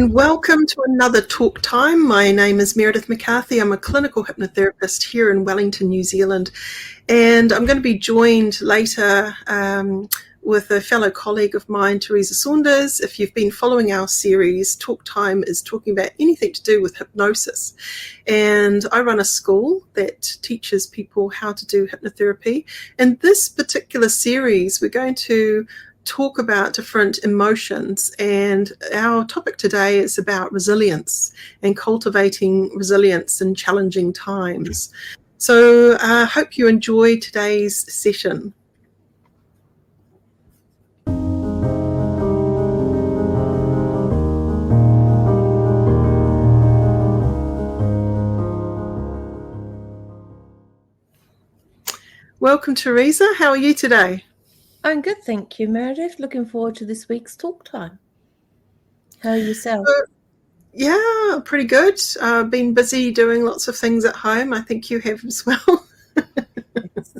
And welcome to another talk time. My name is Meredith McCarthy. I'm a clinical hypnotherapist here in Wellington, New Zealand. And I'm going to be joined later with a fellow colleague of mine, Teresa Saunders. If you've been following our series, Talk Time is talking about anything to do with hypnosis. And I run a school that teaches people how to do hypnotherapy. In this particular series, we're going to talk about different emotions, and our topic today is about resilience and cultivating resilience in challenging times. So I hope you enjoy today's session. Welcome, Teresa. How are you today? I'm good, thank you, Meredith. Looking forward to this week's talk time. How are yourself? Yeah, pretty good. Been busy doing lots of things at home. I think you have as well. It's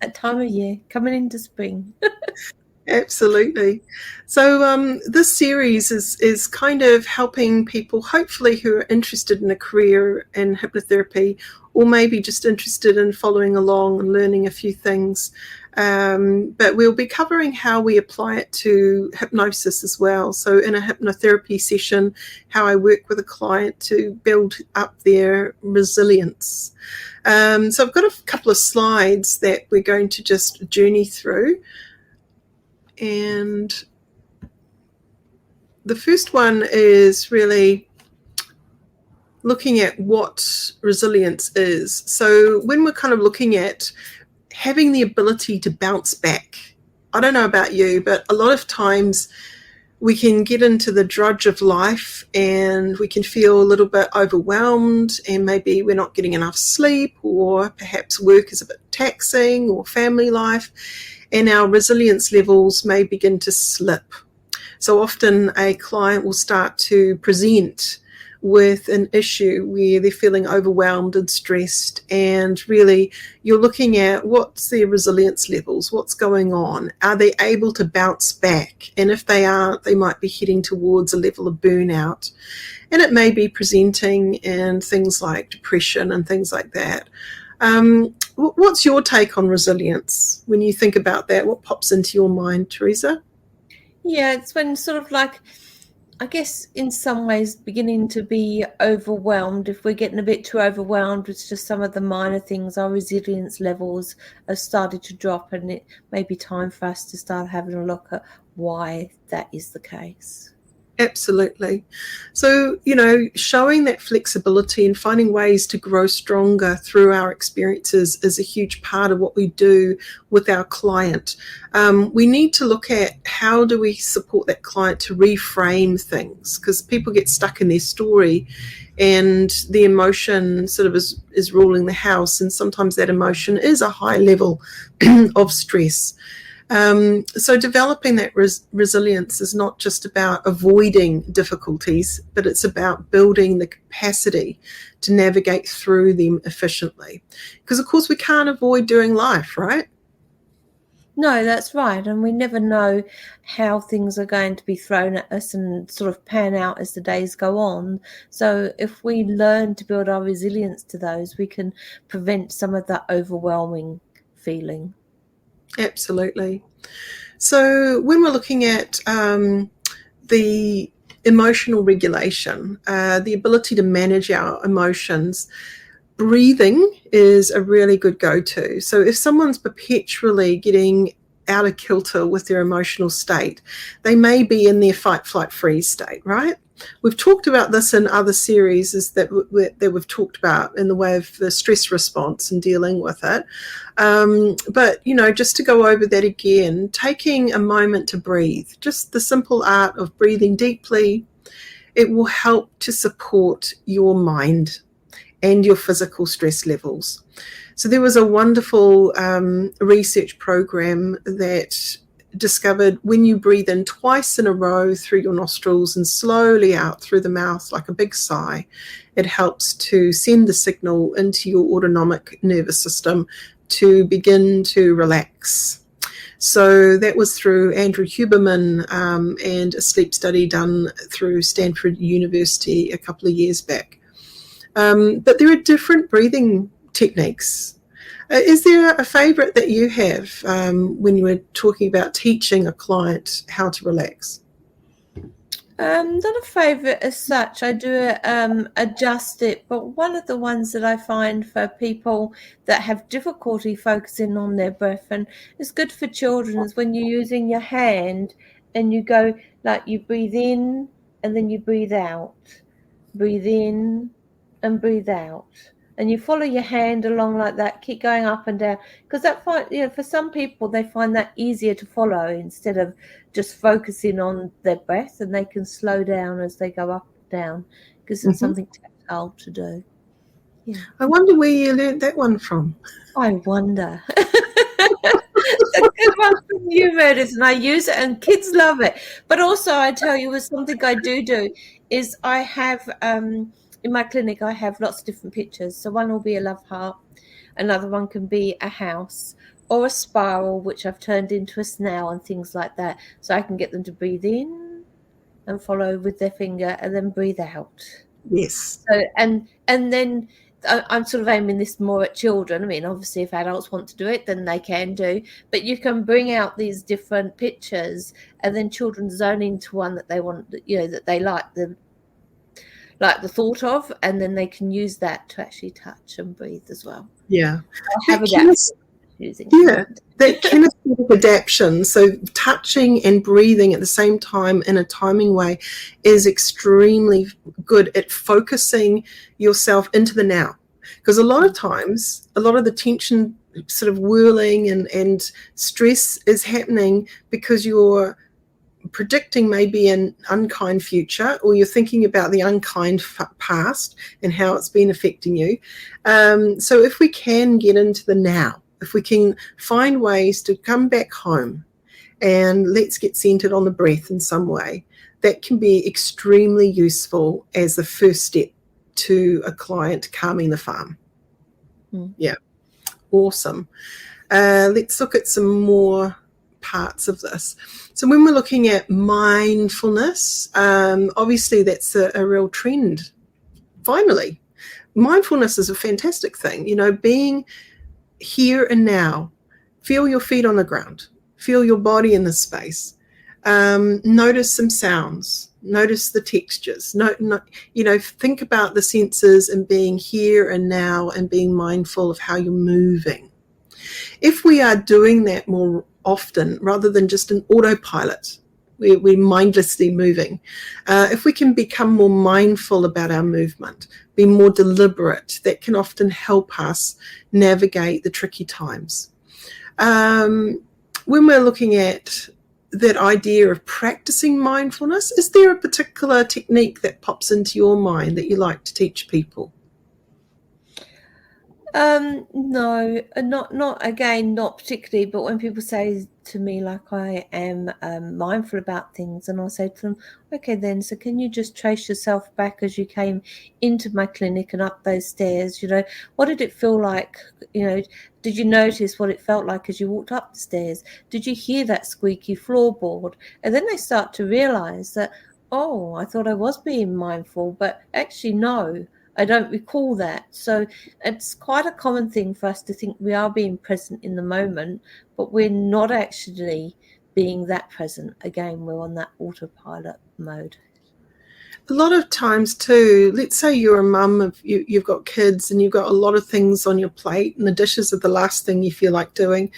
that time of year, coming into spring. Absolutely. So this series is kind of helping people, hopefully, who are interested in a career in hypnotherapy, or maybe just interested in following along and learning a few things. But we'll be covering how we apply it to hypnosis as well. So in a hypnotherapy session, how I work with a client to build up their resilience. So I've got a couple of slides that we're going to just journey through. And the first one is really looking at what resilience is. So when we're kind of looking at having the ability to bounce back, I don't know about you, but a lot of times we can get into the drudge of life and we can feel a little bit overwhelmed, and maybe we're not getting enough sleep, or perhaps work is a bit taxing, or family life, and our resilience levels may begin to slip. So often a client will start to present with an issue where they're feeling overwhelmed and stressed, and really you're looking at what's their resilience levels, what's going on, are they able to bounce back, and if they aren't, they might be heading towards a level of burnout, and it may be presenting in things like depression and things like that. What's your take on resilience? When you think about that, what pops into your mind, Teresa? Yeah, it's when sort of like, I guess in some ways beginning to be overwhelmed. If we're getting a bit too overwhelmed with just some of the minor things, our resilience levels have started to drop, and it may be time for us to start having a look at why that is the case. Absolutely. So, showing that flexibility and finding ways to grow stronger through our experiences is a huge part of what we do with our client. We need to look at how do we support that client to reframe things, because people get stuck in their story and the emotion sort of is ruling the house, and sometimes that emotion is a high level of stress. So developing that resilience is not just about avoiding difficulties, but it's about building the capacity to navigate through them efficiently. Because, of course, we can't avoid doing life, right? No, that's right. And we never know how things are going to be thrown at us and sort of pan out as the days go on. So if we learn to build our resilience to those, we can prevent some of that overwhelming feeling. Absolutely. So when we're looking at the emotional regulation, the ability to manage our emotions, breathing is a really good go-to. So if someone's perpetually getting out of kilter with their emotional state, they may be in their fight, flight, freeze state, right? We've talked about this in other series that we've talked about in the way of the stress response and dealing with it. But, just to go over that again, taking a moment to breathe, just the simple art of breathing deeply, it will help to support your mind and your physical stress levels. So there was a wonderful research program that discovered when you breathe in twice in a row through your nostrils and slowly out through the mouth like a big sigh, it helps to send the signal into your autonomic nervous system to begin to relax. So that was through Andrew Huberman and a sleep study done through Stanford University a couple of years back. But there are different breathing techniques. Is there a favourite that you have when you were talking about teaching a client how to relax? Not a favourite as such. I do adjust it, but one of the ones that I find for people that have difficulty focusing on their breath, and it's good for children, is when you're using your hand and you go, like, you breathe in and then you breathe out, breathe in and breathe out, and you follow your hand along like that, keep going up and down, because that for some people they find that easier to follow instead of just focusing on their breath, and they can slow down as they go up and down because it's something tactile to do. Yeah, I wonder where you learnt that one from. I wonder. It's a good one from you, Meredith, and I use it and kids love it. But also, I tell you, something I do is I have in my clinic, I have lots of different pictures. So one will be a love heart, another one can be a house or a spiral, which I've turned into a snail and things like that. So I can get them to breathe in and follow with their finger and then breathe out. Yes. So, and then I'm sort of aiming this more at children. I mean, obviously, if adults want to do it, then they can do. But you can bring out these different pictures, and then children zone into one that they want, that they like the thought of, and then they can use that to actually touch and breathe as well. Yeah. That kinesthetic adaptation, so touching and breathing at the same time in a timing way, is extremely good at focusing yourself into the now. Because a lot of times, a lot of the tension sort of whirling and stress is happening because you're predicting maybe an unkind future, or you're thinking about the unkind past and how it's been affecting you. So if we can get into the now, if we can find ways to come back home and let's get centered on the breath in some way, that can be extremely useful as the first step to a client calming the farm. Yeah, awesome. Let's look at some more parts of this. So when we're looking at mindfulness, obviously that's a real trend. Finally, mindfulness is a fantastic thing, being here and now. Feel your feet on the ground, feel your body in the space, notice some sounds, notice the textures, think about the senses and being here and now and being mindful of how you're moving. If we are doing that more often rather than just an autopilot, we're mindlessly moving, if we can become more mindful about our movement, be more deliberate, that can often help us navigate the tricky times. When we're looking at that idea of practicing mindfulness, is there a particular technique that pops into your mind that you like to teach people? No, not particularly, but when people say to me, like, I am mindful about things, and I'll say to them, okay then, so can you just trace yourself back as you came into my clinic and up those stairs? What did it feel like? Did you notice what it felt like as you walked up the stairs? Did you hear that squeaky floorboard? And then they start to realize that, oh, I thought I was being mindful, but actually no, I don't recall that. So it's quite a common thing for us to think we are being present in the moment, but we're not actually being that present. Again, we're on that autopilot mode. A lot of times too, let's say you're a mum, you've got kids and you've got a lot of things on your plate and the dishes are the last thing you feel like doing.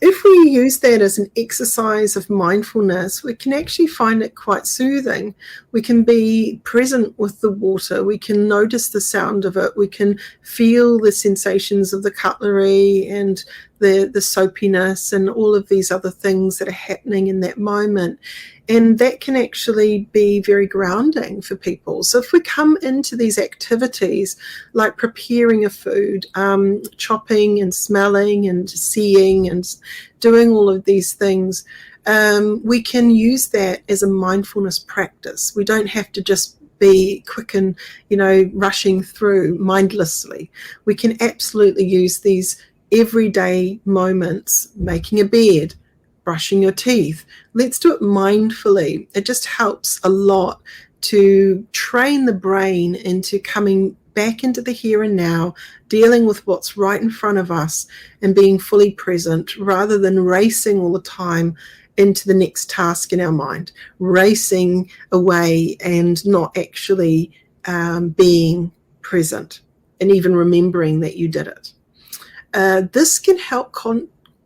If we use that as an exercise of mindfulness, we can actually find it quite soothing. We can be present with the water. We can notice the sound of it. We can feel the sensations of the cutlery and the soapiness and all of these other things that are happening in that moment. And that can actually be very grounding for people. So if we come into these activities like preparing a food, chopping and smelling and seeing and doing all of these things, we can use that as a mindfulness practice. We don't have to just be quick and, rushing through mindlessly. We can absolutely use these everyday moments, making a bed, brushing your teeth. Let's do it mindfully. It just helps a lot to train the brain into coming back into the here and now, dealing with what's right in front of us and being fully present rather than racing all the time into the next task in our mind, racing away and not actually being present and even remembering that you did it. This can help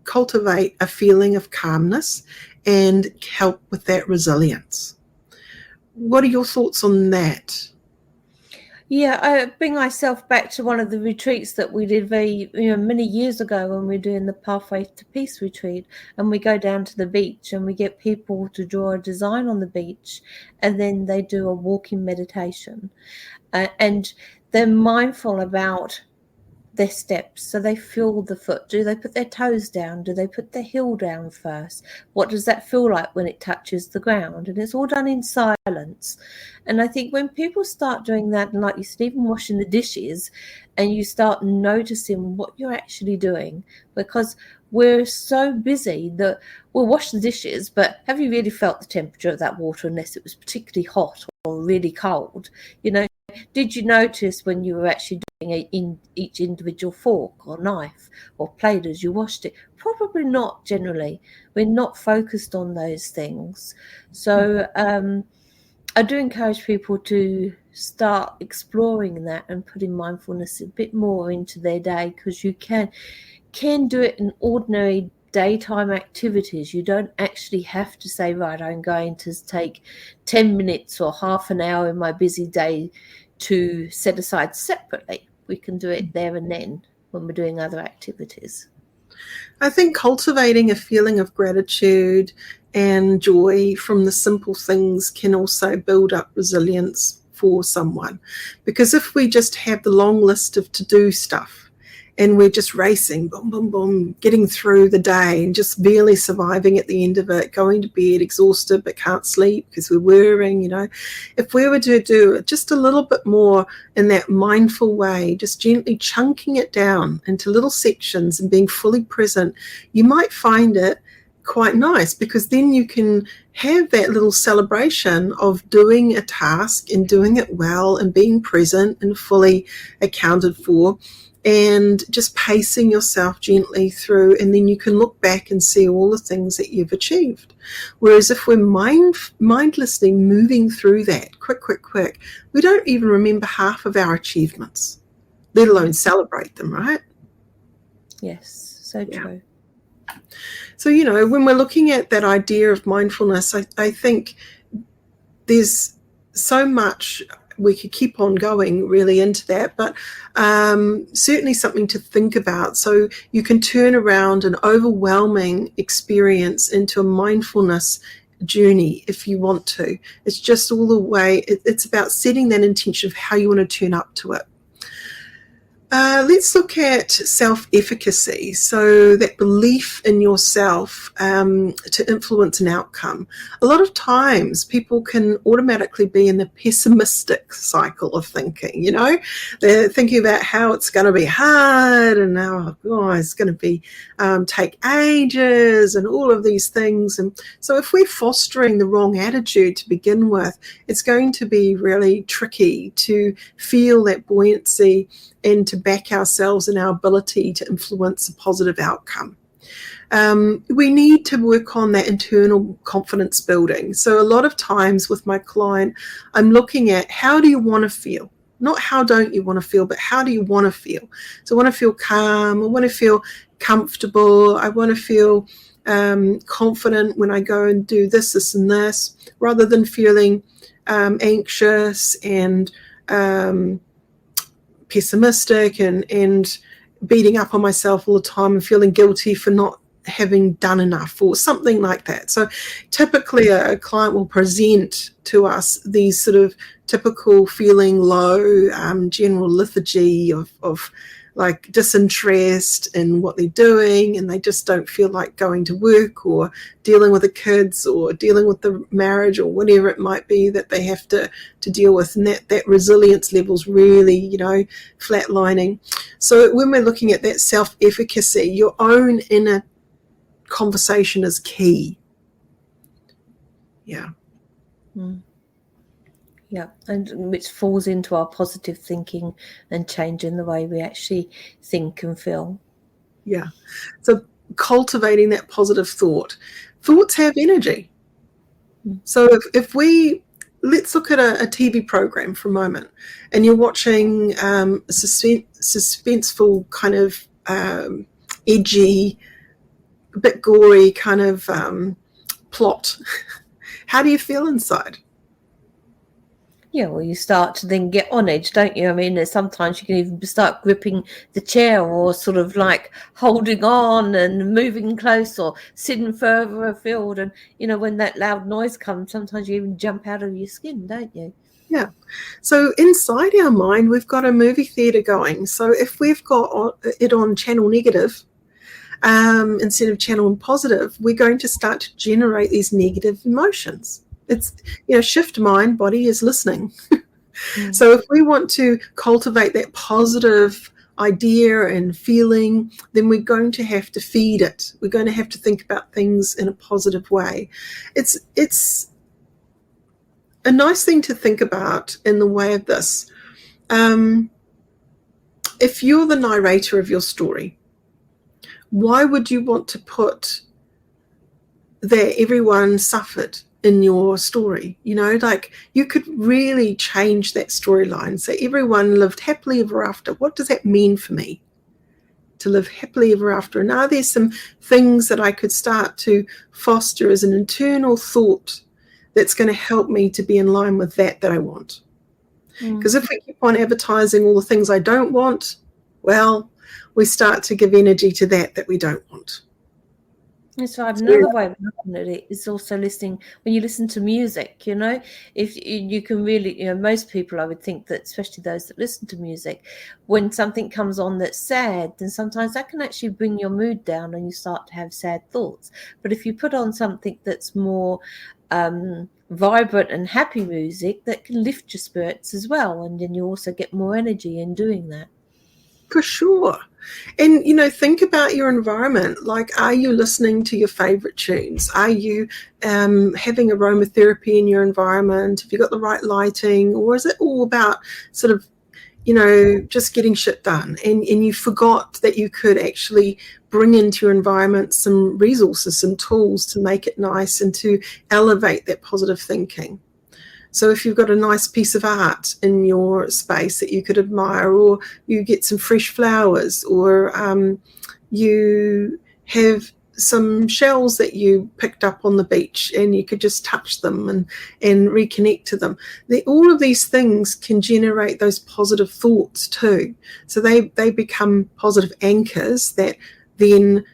cultivate a feeling of calmness and help with that resilience. What are your thoughts on that? Yeah, I bring myself back to one of the retreats that we did many years ago when we were doing the Pathway to Peace retreat, and we go down to the beach and we get people to draw a design on the beach, and then they do a walking meditation, and they're mindful about their steps. So they feel the foot. Do they put their toes down? Do they put their heel down first? What does that feel like when it touches the ground? And it's all done in silence. And I think when people start doing that, and like you said, even washing the dishes, and you start noticing what you're actually doing, because we're so busy that we'll wash the dishes, but have you really felt the temperature of that water unless it was particularly hot or really cold? Did you notice when you were actually doing in each individual fork or knife or plate as you washed it? Probably not generally. We're not focused on those things. So I do encourage people to start exploring that and putting mindfulness a bit more into their day, because you can do it in ordinary daytime activities. You don't actually have to say, right, I'm going to take 10 minutes or half an hour in my busy day to set aside separately. We can do it there and then when we're doing other activities. I think cultivating a feeling of gratitude and joy from the simple things can also build up resilience for someone. Because if we just have the long list of to-do stuff and we're just racing, boom, boom, boom, getting through the day and just barely surviving at the end of it, going to bed exhausted but can't sleep because we're worrying, if we were to do just a little bit more in that mindful way, just gently chunking it down into little sections and being fully present, you might find it quite nice, because then you can have that little celebration of doing a task and doing it well and being present and fully accounted for, and just pacing yourself gently through, and then you can look back and see all the things that you've achieved. Whereas if we're mindlessly moving through that quick, we don't even remember half of our achievements, let alone celebrate them, right? Yes, so true. Yeah. So, when we're looking at that idea of mindfulness, I think there's so much we could keep on going really into that, but certainly something to think about. So you can turn around an overwhelming experience into a mindfulness journey if you want to. It's just all the way, it's about setting that intention of how you want to turn up to it. Let's look at self-efficacy, so that belief in yourself to influence an outcome. A lot of times people can automatically be in the pessimistic cycle of thinking, They're thinking about how it's going to be hard and how it's going to be take ages and all of these things. And so if we're fostering the wrong attitude to begin with, it's going to be really tricky to feel that buoyancy and to back ourselves in our ability to influence a positive outcome. We need to work on that internal confidence building. So a lot of times with my client, I'm looking at, how do you want to feel? Not how don't you want to feel, but how do you want to feel? So I want to feel calm. I want to feel comfortable. I want to feel confident when I go and do this, and this, rather than feeling anxious and pessimistic and beating up on myself all the time and feeling guilty for not having done enough or something like that. So typically a client will present to us these sort of typical feeling low, general lethargy of like disinterest in what they're doing, and they just don't feel like going to work or dealing with the kids or dealing with the marriage or whatever it might be that they have to deal with. And that resilience level's really, flatlining. So when we're looking at that self-efficacy, your own inner conversation is key. Yeah. Yeah, and which falls into our positive thinking and changing the way we actually think and feel. Yeah. So cultivating that positive thought. Thoughts have energy. So if let's look at a TV program for a moment, and you're watching a suspenseful kind of edgy, a bit gory kind of plot. How do you feel inside? Yeah, well, you start to then get on edge, don't you? I mean, sometimes you can even start gripping the chair or sort of like holding on and moving close or sitting further afield. And, when that loud noise comes, sometimes you even jump out of your skin, don't you? Yeah. So inside our mind, we've got a movie theatre going. So if we've got it on channel negative, instead of channel positive, we're going to start to generate these negative emotions. It's, shift mind, body is listening. So if we want to cultivate that positive idea and feeling, then we're going to have to feed it. We're going to have to think about things in a positive way. It's a nice thing to think about in the way of this. If you're the narrator of your story, why would you want to put that everyone suffered in your story? Like you could really change that storyline. So everyone lived happily ever after. What does that mean for me to live happily ever after? And are there some things that I could start to foster as an internal thought that's going to help me to be in line with that I want? Because if we keep on advertising all the things I don't want, well, we start to give energy to that we don't want. That's right. Another way of looking at it is also listening. When you listen to music, if you can really, most people, I would think that, especially those that listen to music, when something comes on that's sad, then sometimes that can actually bring your mood down and you start to have sad thoughts. But if you put on something that's more vibrant and happy music, that can lift your spirits as well, and then you also get more energy in doing that. For sure. And, think about your environment. Like, are you listening to your favorite tunes? Are you having aromatherapy in your environment? Have you got the right lighting? Or is it all about sort of, just getting shit done? And you forgot that you could actually bring into your environment some resources, some tools to make it nice and to elevate that positive thinking. So if you've got a nice piece of art in your space that you could admire, or you get some fresh flowers, or you have some shells that you picked up on the beach and you could just touch them and reconnect to them. All of these things can generate those positive thoughts too. So they become positive anchors that then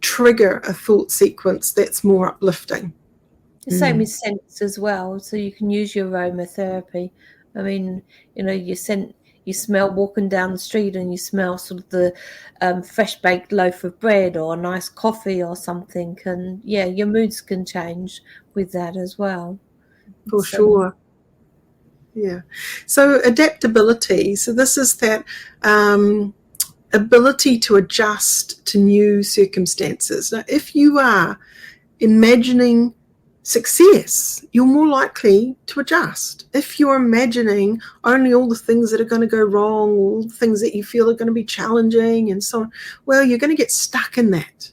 trigger a thought sequence that's more uplifting. The same with scents as well. So you can use your aromatherapy. I mean, you smell walking down the street and you smell sort of the fresh baked loaf of bread or a nice coffee or something. And yeah, your moods can change with that as well. For sure. Yeah. So adaptability. So this is that ability to adjust to new circumstances. Now, if you are imagining success, you're more likely to adjust. If you're imagining only all the things that are going to go wrong, all the things that you feel are going to be challenging and so on, well, you're going to get stuck in that.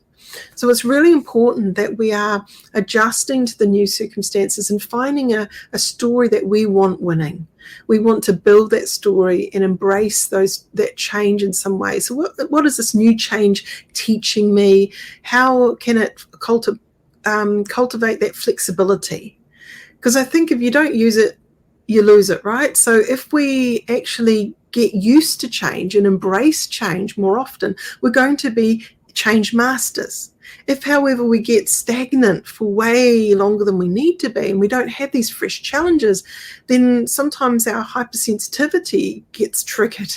So it's really important that we are adjusting to the new circumstances and finding a story that we want winning. We want to build that story and embrace that change in some way. So what is this new change teaching me? How can it cultivate that flexibility? Because I think if you don't use it, you lose it, right? So if we actually get used to change and embrace change more often, we're going to be change masters. If, however, we get stagnant for way longer than we need to be and we don't have these fresh challenges, then sometimes our hypersensitivity gets triggered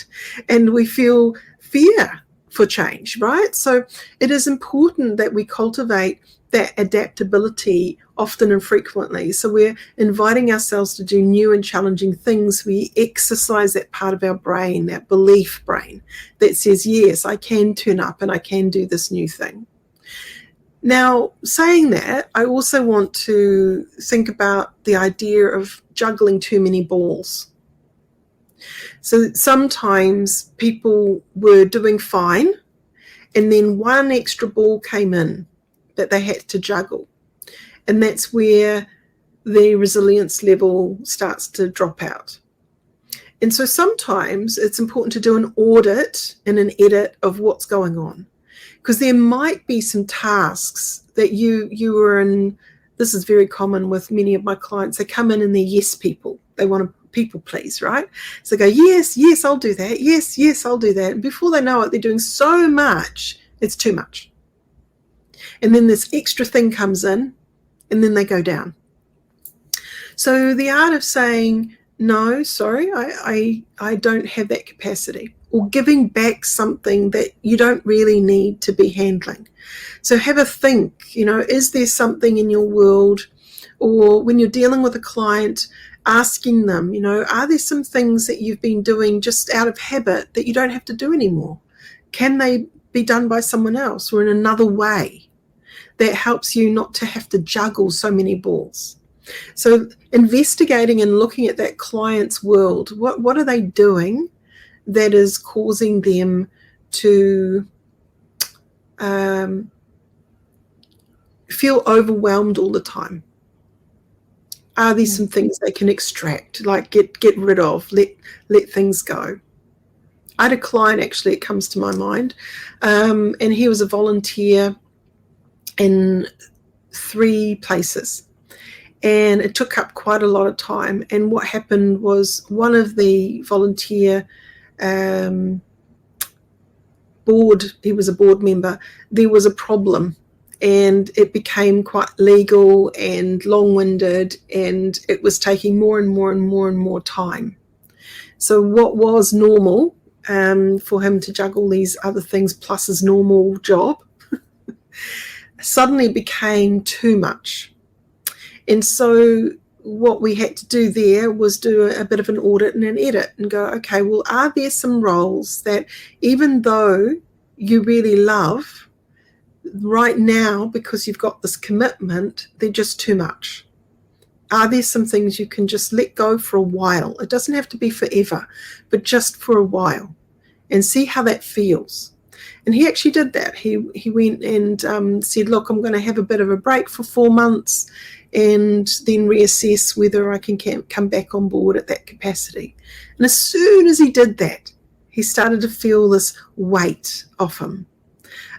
and we feel fear for change, right? So it is important that we cultivate that adaptability often and frequently. So we're inviting ourselves to do new and challenging things. We exercise that part of our brain, that belief brain that says, yes, I can turn up and I can do this new thing. Now, saying that, I also want to think about the idea of juggling too many balls. So sometimes people were doing fine, and then one extra ball came in that they had to juggle. And that's where the resilience level starts to drop out. And so sometimes it's important to do an audit and an edit of what's going on, because there might be some tasks that you are in. This is very common with many of my clients. They come in and they're yes people. They want to people please, right? So they go, yes, I'll do that. Yes, I'll do that. And before they know it, they're doing so much, it's too much. And then this extra thing comes in, and then they go down. So the art of saying, no, sorry, I don't have that capacity, or giving back something that you don't really need to be handling. So have a think, is there something in your world, or when you're dealing with a client, asking them, are there some things that you've been doing just out of habit that you don't have to do anymore? Can they be done by someone else or in another way that helps you not to have to juggle so many balls? So investigating and looking at that client's world, what are they doing that is causing them to feel overwhelmed all the time? Are there some things they can extract, like get rid of, let things go? I had a client, actually, it comes to my mind, and he was a volunteer in 3 places, and it took up quite a lot of time. And what happened was, one of the volunteer board, he was a board member, there was a problem, and it became quite legal and long-winded, and it was taking more and more time. So what was normal for him to juggle these other things plus his normal job suddenly became too much. And so what we had to do there was do a bit of an audit and an edit and go, okay, well, are there some roles that, even though you really love, right now, because you've got this commitment, they're just too much? Are there some things you can just let go for a while? It doesn't have to be forever, but just for a while, and see how that feels. And he actually did that. He went and said, look, I'm going to have a bit of a break for 4 months and then reassess whether I can come back on board at that capacity. And as soon as he did that, he started to feel this weight off him.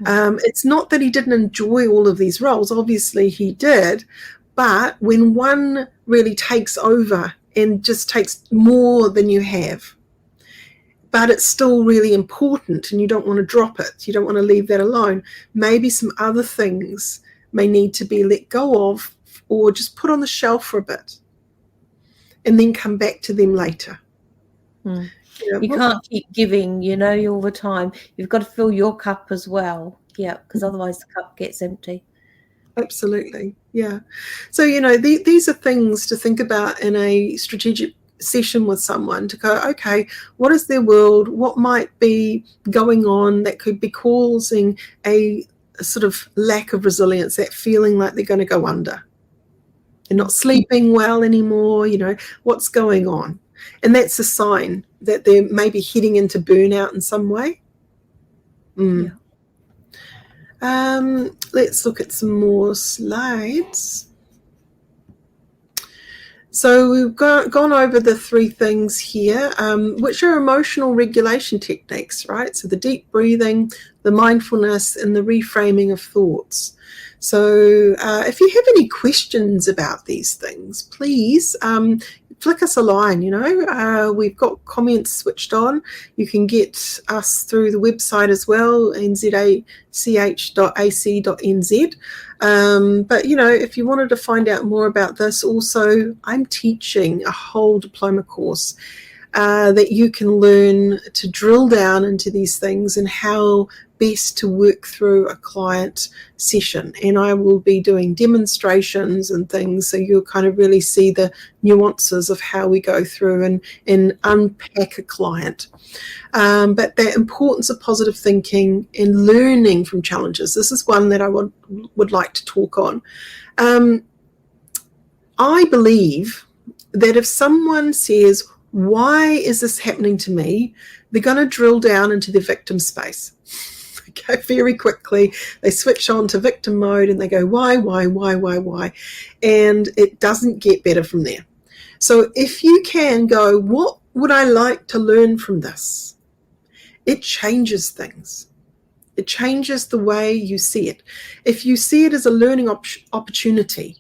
It's not that he didn't enjoy all of these roles. Obviously he did. But when one really takes over and just takes more than you have, but it's still really important and you don't want to drop it, you don't want to leave that alone, maybe some other things may need to be let go of, or just put on the shelf for a bit and then come back to them later. You can't keep giving, all the time. You've got to fill your cup as well. Yeah, because otherwise the cup gets empty. Absolutely. Yeah. So, these are things to think about in a strategic session with someone, to go, okay, what is their world? What might be going on that could be causing a sort of lack of resilience, that feeling like they're going to go under? They're not sleeping well anymore, what's going on? And that's a sign that they're maybe heading into burnout in some way. Yeah. Let's look at some more slides. So we've gone over the 3 things here, which are emotional regulation techniques, right? So the deep breathing, the mindfulness, and the reframing of thoughts. So if you have any questions about these things, please flick us a line, we've got comments switched on. You can get us through the website as well, nzach.ac.nz. But, if you wanted to find out more about this, also, I'm teaching a whole diploma course that you can learn to drill down into these things and how best to work through a client session. And I will be doing demonstrations and things, so you'll kind of really see the nuances of how we go through and unpack a client. But the importance of positive thinking and learning from challenges. This is one that I would like to talk on. I believe that if someone says, why is this happening to me? They're going to drill down into the victim space. Okay, very quickly, they switch on to victim mode and they go, why? And it doesn't get better from there. So if you can go, what would I like to learn from this? It changes things. It changes the way you see it. If you see it as a learning opportunity,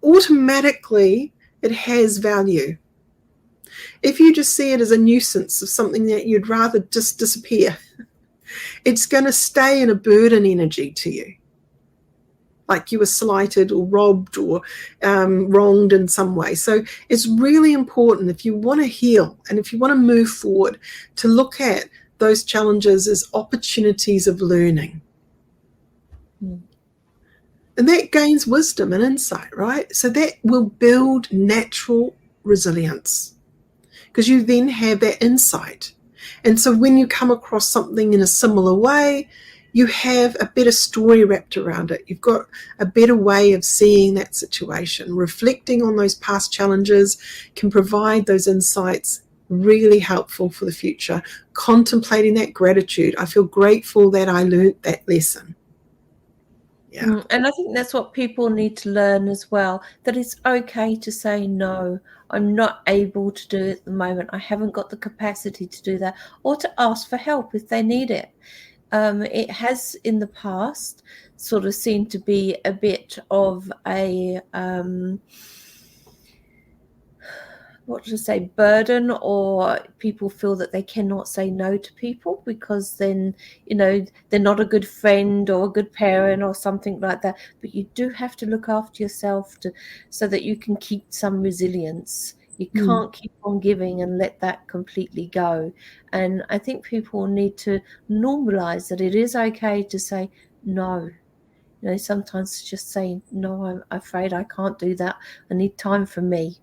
automatically it has value. If you just see it as a nuisance of something that you'd rather just disappear, it's going to stay in a burden energy to you, like you were slighted or robbed or wronged in some way. So it's really important, if you want to heal and if you want to move forward, to look at those challenges as opportunities of learning. And that gains wisdom and insight, right? So that will build natural resilience, because you then have that insight. And so when you come across something in a similar way, you have a better story wrapped around it. You've got a better way of seeing that situation. Reflecting on those past challenges can provide those insights, really helpful for the future. Contemplating that gratitude. I feel grateful that I learned that lesson. Yeah. And I think that's what people need to learn as well, that it's okay to say no. I'm not able to do it at the moment. I haven't got the capacity to do that, or to ask for help if they need it. It has in the past sort of seemed to be a bit of a burden, or people feel that they cannot say no to people because then, they're not a good friend or a good parent or something like that. But you do have to look after yourself so that you can keep some resilience. You can't keep on giving and let that completely go. And I think people need to normalize that it is okay to say no. Sometimes just saying, no, I'm afraid I can't do that. I need time for me.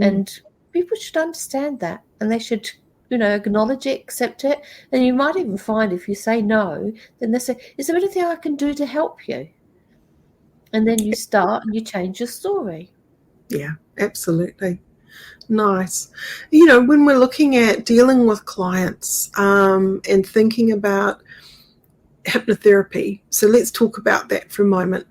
And people should understand that, and they should, acknowledge it, accept it. And you might even find if you say no, then they say, is there anything I can do to help you? And then you start and you change your story. Yeah, absolutely. Nice. When we're looking at dealing with clients and thinking about hypnotherapy, so let's talk about that for a moment.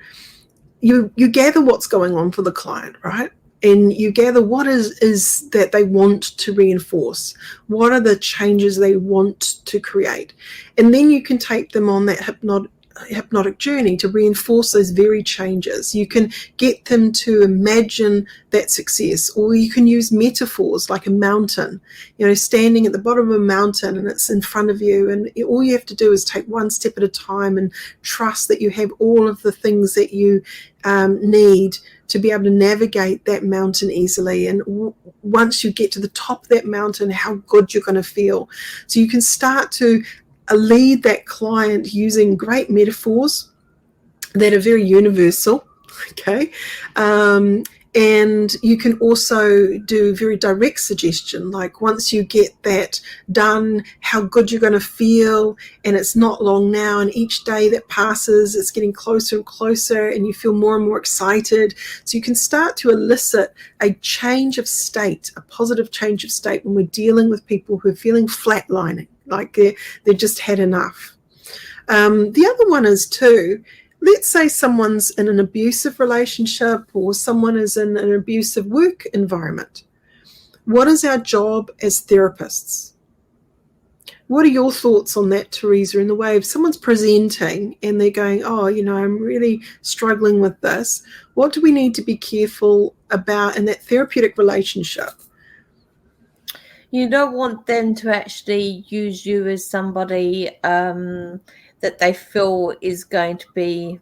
You gather what's going on for the client, right? And you gather what is that they want to reinforce. What are the changes they want to create? And then you can take them on that hypnotic journey to reinforce those very changes. You can get them to imagine that success, or you can use metaphors like a mountain, standing at the bottom of a mountain and it's in front of you, and all you have to do is take one step at a time and trust that you have all of the things that you need to be able to navigate that mountain easily. And once you get to the top of that mountain, how good you're going to feel. So you can start to lead that client using great metaphors that are very universal, okay? And you can also do very direct suggestion, like once you get that done, how good you're going to feel, and it's not long now, and each day that passes, it's getting closer and closer, and you feel more and more excited. So you can start to elicit a change of state, a positive change of state when we're dealing with people who are feeling flatlining, like they've just had enough. The other one is too, let's say someone's in an abusive relationship or someone is in an abusive work environment. What is our job as therapists? What are your thoughts on that, Teresa, in the way of someone's presenting and they're going, I'm really struggling with this. What do we need to be careful about in that therapeutic relationship You don't want them to actually use you as somebody that they feel is going to be,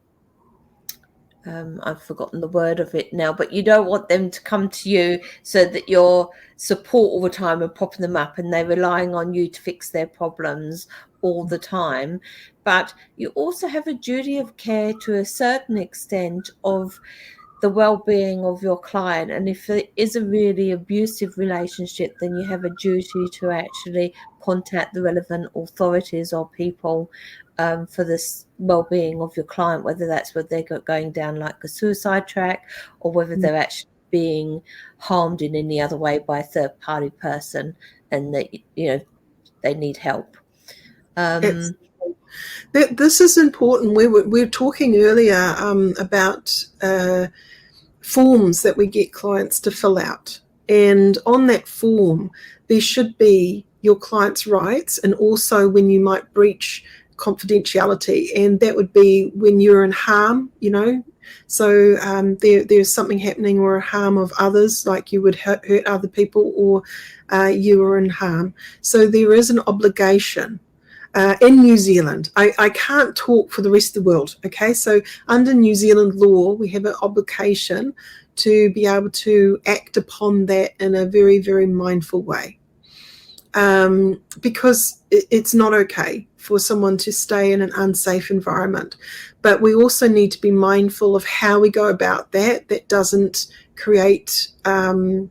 I've forgotten the word of it now, but you don't want them to come to you so that you're support all the time and propping them up and they're relying on you to fix their problems all the time. But you also have a duty of care to a certain extent of the well-being of your client. And if it is a really abusive relationship, then you have a duty to actually contact the relevant authorities or people for this well-being of your client, whether that's what they're going down like a suicide track or whether they're actually being harmed in any other way by a third-party person and that, you know, they need help. This is important. We were talking earlier about forms that we get clients to fill out. And on that form, there should be your client's rights and also when you might breach confidentiality. And that would be when you're in harm, you know. So there's something happening or a harm of others, like you would hurt other people or you are in harm. So there is an obligation. In New Zealand, I can't talk for the rest of the world, okay? So under New Zealand law, we have an obligation to be able to act upon that in a very, very mindful way. Because it's not okay for someone to stay in an unsafe environment. But we also need to be mindful of how we go about that. That doesn't create a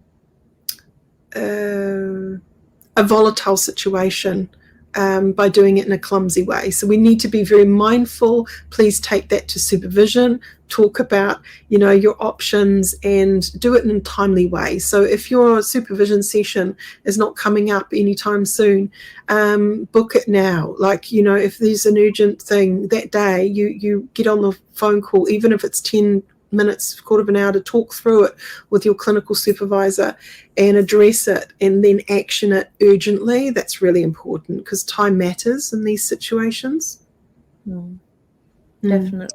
volatile situation by doing it in a clumsy way. So we need to be very mindful. Please take that to supervision. Talk about, you know, your options and do it in a timely way. So if your supervision session is not coming up anytime soon, book it now. Like, you know, if there's an urgent thing that day, you get on the phone call, even if it's 10 minutes, quarter of an hour, to talk through it with your clinical supervisor and address it and then action it urgently. That's really important because time matters in these situations. Definitely.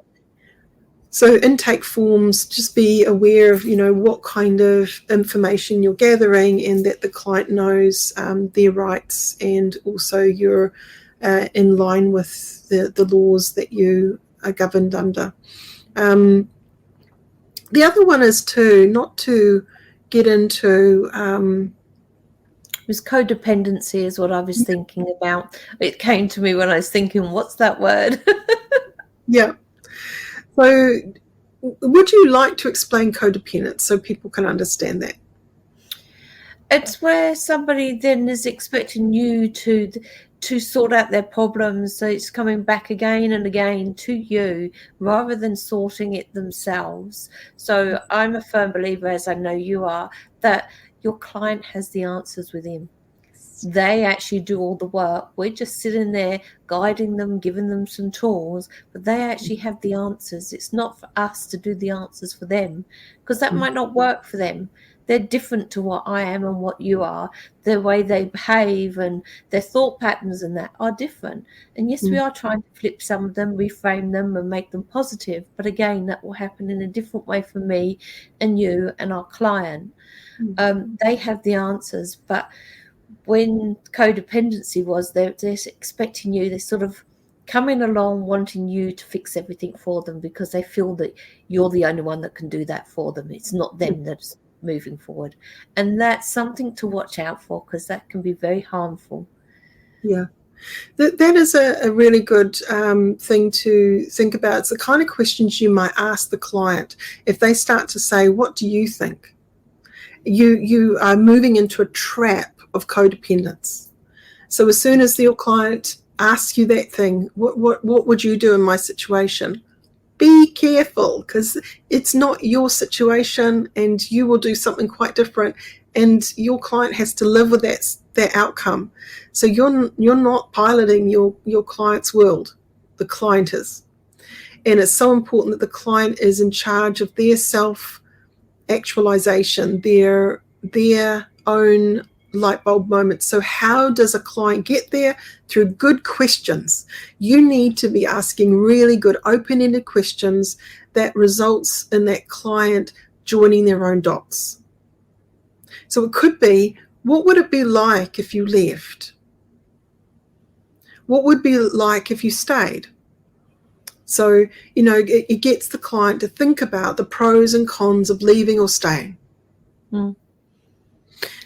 So intake forms, just be aware of, you know, what kind of information you're gathering and that the client knows their rights and also you're in line with the laws that you are governed under. The other one is not to get into... It was codependency is what I was thinking about. It came to me when I was thinking, what's that word? Yeah. So would you like to explain codependence so people can understand that? It's where somebody then is expecting you to sort out their problems, so it's coming back again and again to you rather than sorting it themselves. So I'm a firm believer, as I know you are, that your client has the answers within. They actually do all the work. We're just sitting there guiding them, giving them some tools, but they actually have the answers. It's not for us to do the answers for them because that might not work for them. They're different to what I am and what you are. The way they behave and their thought patterns and that are different. And yes, we are trying to flip some of them, reframe them and make them positive. But again, that will happen in a different way for me and you and our client. They have the answers, but when codependency was, they're expecting you, they're sort of coming along wanting you to fix everything for them because they feel that you're the only one that can do that for them. It's not them that's moving forward. And that's something to watch out for because that can be very harmful. Yeah. That is a really good thing to think about. It's the kind of questions you might ask the client if they start to say, what do you think? You are moving into a trap of codependence. So as soon as your client asks you that thing, what would you do in my situation? Be careful because it's not your situation and you will do something quite different and your client has to live with that outcome. So you're not piloting your client's world. The client is. And it's so important that the client is in charge of their self-actualization, their own light bulb moment. So how does a client get there? Through good questions. You need to be asking really good open-ended questions that results in that client joining their own dots. So it could be, What would it be like if you left? What would it be like if you stayed? So, it gets the client to think about the pros and cons of leaving or staying. How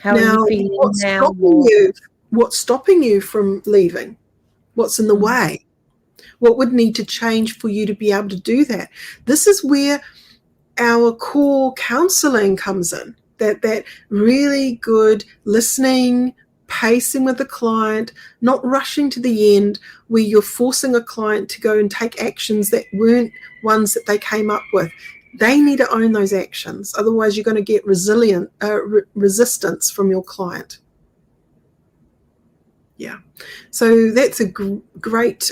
are you feeling what's now? stopping you? What's stopping you from leaving? What's in the way? What would need to change for you to be able to do that? This is where our core counseling comes in. That really good listening, pacing with the client, not rushing to the end where you're forcing a client to go and take actions that weren't ones that they came up with. They need to own those actions. Otherwise, you're going to get resistance from your client. Yeah. So that's a great,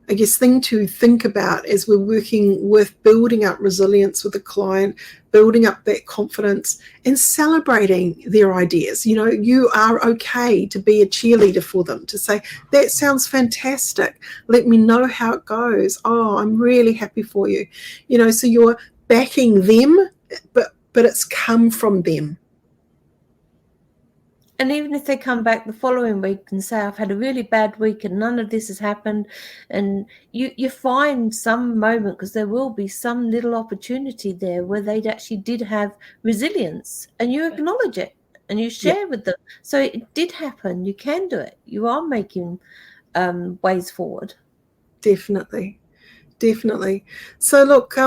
I guess, thing to think about as we're working with building up resilience with the client, building up that confidence and celebrating their ideas. You are okay to be a cheerleader for them, to say, that sounds fantastic. Let me know how it goes. Oh, I'm really happy for you. So you're backing them, but it's come from them. And even if they come back the following week and say, I've had a really bad week and none of this has happened, and you find some moment, because there will be some little opportunity there where they actually did have resilience, and you acknowledge it and you share with them. So it did happen. You can do it. You are making ways forward. Definitely. So look,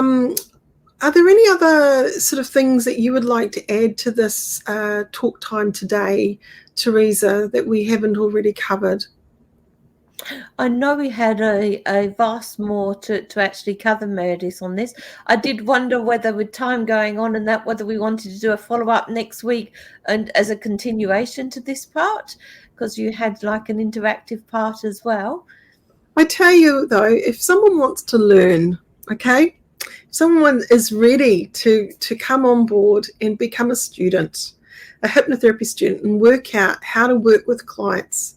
are there any other sort of things that you would like to add to this talk time today, Teresa, that we haven't already covered? I know we had a vast more to actually cover, Meredith, on this. I did wonder whether, with time going on and that, whether we wanted to do a follow-up next week and as a continuation to this part, because you had like an interactive part as well. I tell you, though, if someone wants to learn, okay, someone is ready to come on board and become a student, a hypnotherapy student, and work out how to work with clients,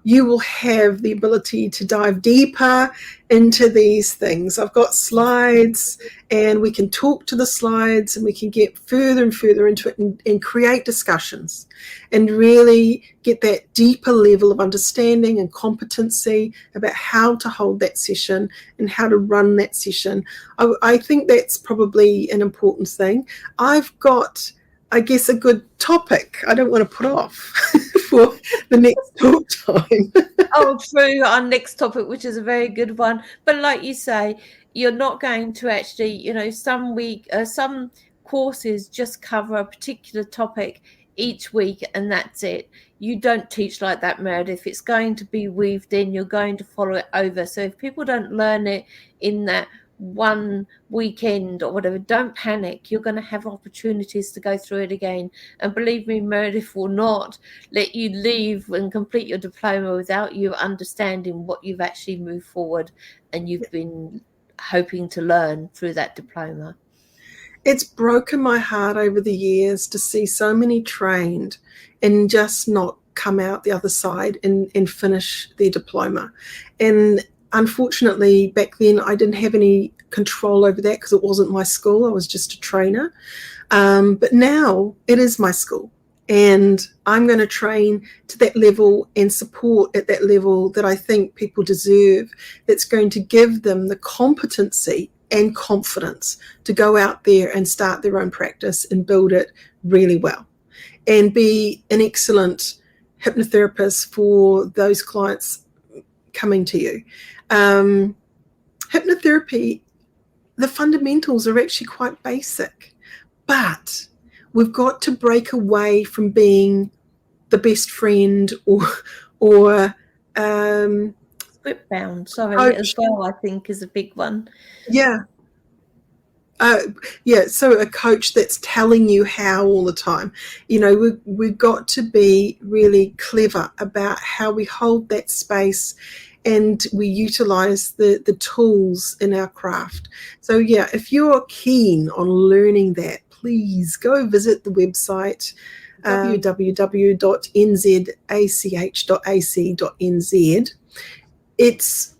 you will have the ability to dive deeper into these things. I've got slides, and we can talk to the slides, and we can get further and further into it and create discussions and really get that deeper level of understanding and competency about how to hold that session and how to run that session. I think that's probably an important thing. I've got, I guess, a good topic I don't want to put off for the next talk time. Oh, true, our next topic, which is a very good one. But like you say, you're not going to actually, some courses just cover a particular topic each week and that's it. You don't teach like that, Meredith. It's going to be weaved in. You're going to follow it over. So if people don't learn it in that one weekend or whatever, don't panic. You're going to have opportunities to go through it again, and believe me, Meredith will not let you leave and complete your diploma without you understanding what you've actually moved forward and you've been hoping to learn through that diploma. It's broken my heart over the years to see so many trained and just not come out the other side and finish their diploma. And unfortunately, back then, I didn't have any control over that because it wasn't my school. I was just a trainer. But now it is my school. And I'm going to train to that level and support at that level that I think people deserve, that's going to give them the competency and confidence to go out there and start their own practice and build it really well and be an excellent hypnotherapist for those clients coming to you. Hypnotherapy, the fundamentals are actually quite basic, but we've got to break away from being the best friend or script bound, sorry, as well, I think is a big one. Yeah. So a coach that's telling you how all the time. We've got to be really clever about how we hold that space and we utilize the tools in our craft. So yeah, if you're keen on learning that, please go visit the website www.nzach.ac.nz. It's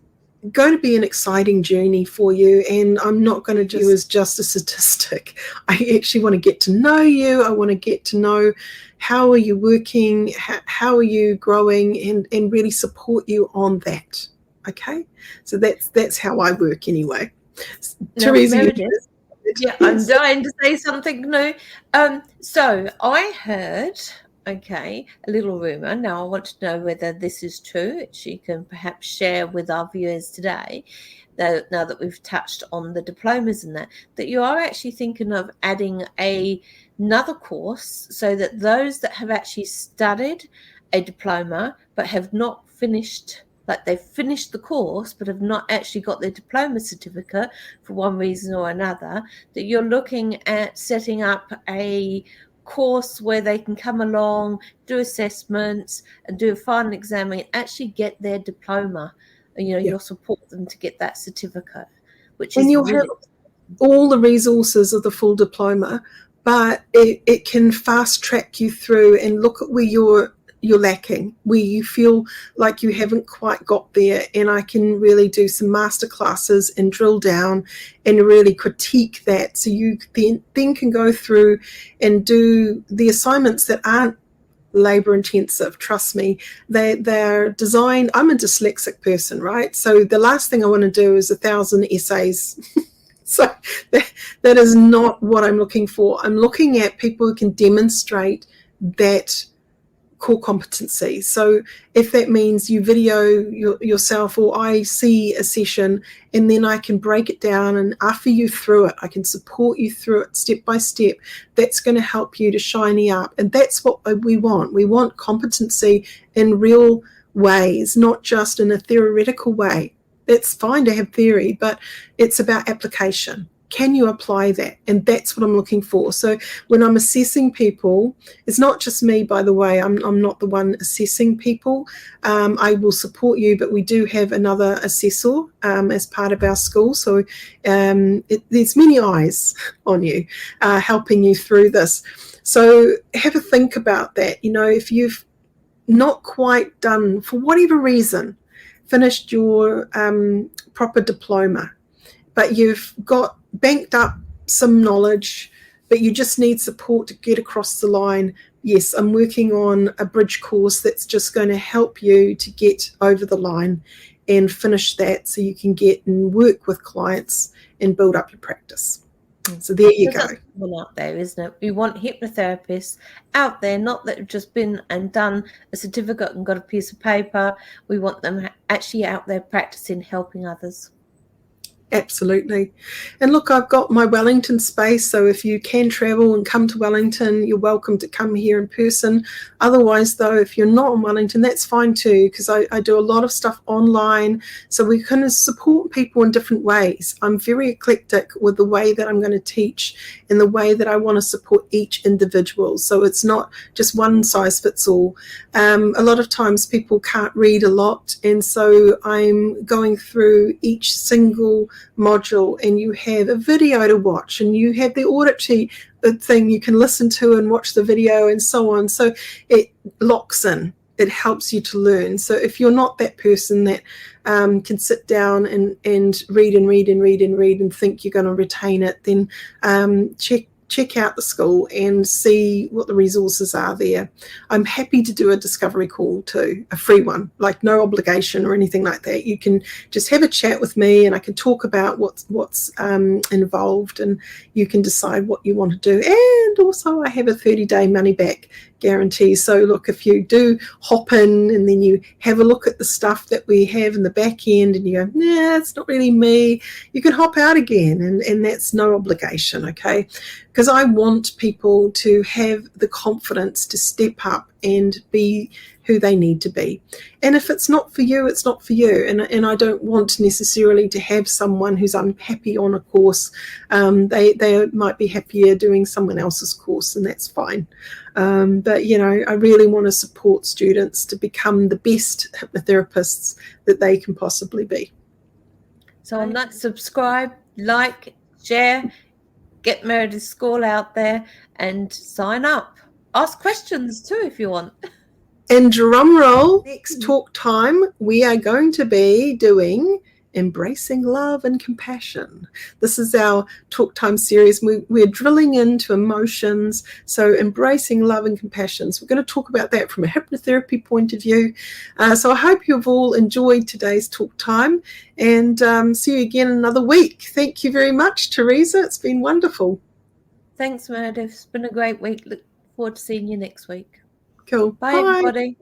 going to be an exciting journey for you, and I'm not going to do as just a statistic. I actually want to get to know you. I want to get to know how are you working, how are you growing, and really support you on that. Okay, so that's how I work anyway. Now, Teresa, Meredith, yes. I'm dying to say something new. So I heard, okay, a little rumor. Now I want to know whether this is true, which you can perhaps share with our viewers today. Now that we've touched on the diplomas and that you are actually thinking of adding another course so that those that have actually studied a diploma but have not finished, like they've finished the course but have not actually got their diploma certificate for one reason or another, that you're looking at setting up a course where they can come along, do assessments and do a final exam and actually get their diploma. Yeah. You'll support them to get that certificate, which And is you'll really have all the resources of the full diploma, but it can fast track you through and look at where you're lacking, where you feel like you haven't quite got there, and I can really do some master classes and drill down and really critique that, so you then can go through and do the assignments that aren't labor intensive. Trust me, they're designed. I'm a dyslexic person, right? So the last thing I want to do is 1,000 essays. So that is not what I'm looking for. I'm looking at people who can demonstrate that core competency. So if that means you video yourself, or I see a session and then I can break it down and offer you through it, I can support you through it step by step, that's going to help you to shiny up. And that's what we want. We want competency in real ways, not just in a theoretical way. It's fine to have theory, but it's about application. Can you apply that? And that's what I'm looking for. So when I'm assessing people, it's not just me, by the way. I'm not the one assessing people. I will support you, but we do have another assessor as part of our school. So there's many eyes on you, helping you through this. So have a think about that. If you've not quite done, for whatever reason, finished your proper diploma, but you've got banked up some knowledge, but you just need support to get across the line. Yes, I'm working on a bridge course that's just going to help you to get over the line and finish that, so you can get and work with clients and build up your practice. So there you go. Out there, isn't it? We want hypnotherapists out there, not that have just been and done a certificate and got a piece of paper. We want them actually out there practicing, helping others. Absolutely. And look, I've got my Wellington space, so if you can travel and come to Wellington, you're welcome to come here in person. Otherwise, though, if you're not in Wellington, that's fine too, because I do a lot of stuff online, so we can support people in different ways. I'm very eclectic with the way that I'm going to teach and the way that I want to support each individual. So it's not just one size fits all. A lot of times people can't read a lot, and so I'm going through each single module, and you have a video to watch, and you have the auditory thing you can listen to and watch the video and so on. So it locks in. It helps you to learn. So if you're not that person that can sit down and read and think you're going to retain it, then check out the school and see what the resources are there. I'm happy to do a discovery call too, a free one, like no obligation or anything like that. You can just have a chat with me and I can talk about what's involved, and you can decide what you want to do. And also I have a 30-day money back guarantee. So look, if you do hop in and then you have a look at the stuff that we have in the back end and you go, nah, it's not really me, you can hop out again, and that's no obligation, okay? Because I want people to have the confidence to step up and be who they need to be. And if it's not for you, it's not for you. And I don't want necessarily to have someone who's unhappy on a course. They might be happier doing someone else's course, and that's fine. But, I really want to support students to become the best hypnotherapists that they can possibly be. So on that, subscribe, like, share, get Meredith's school out there and sign up. Ask questions too if you want. And drum roll, next talk time, we are going to be doing embracing love and compassion. This is our Talk Time series. We're drilling into emotions, so embracing love and compassion. So we're going to talk about that from a hypnotherapy point of view. So I hope you've all enjoyed today's Talk Time, and see you again another week. Thank you very much, Teresa. It's been wonderful. Thanks, Meredith. It's been a great week. Look forward to seeing you next week. Cool. Bye, everybody.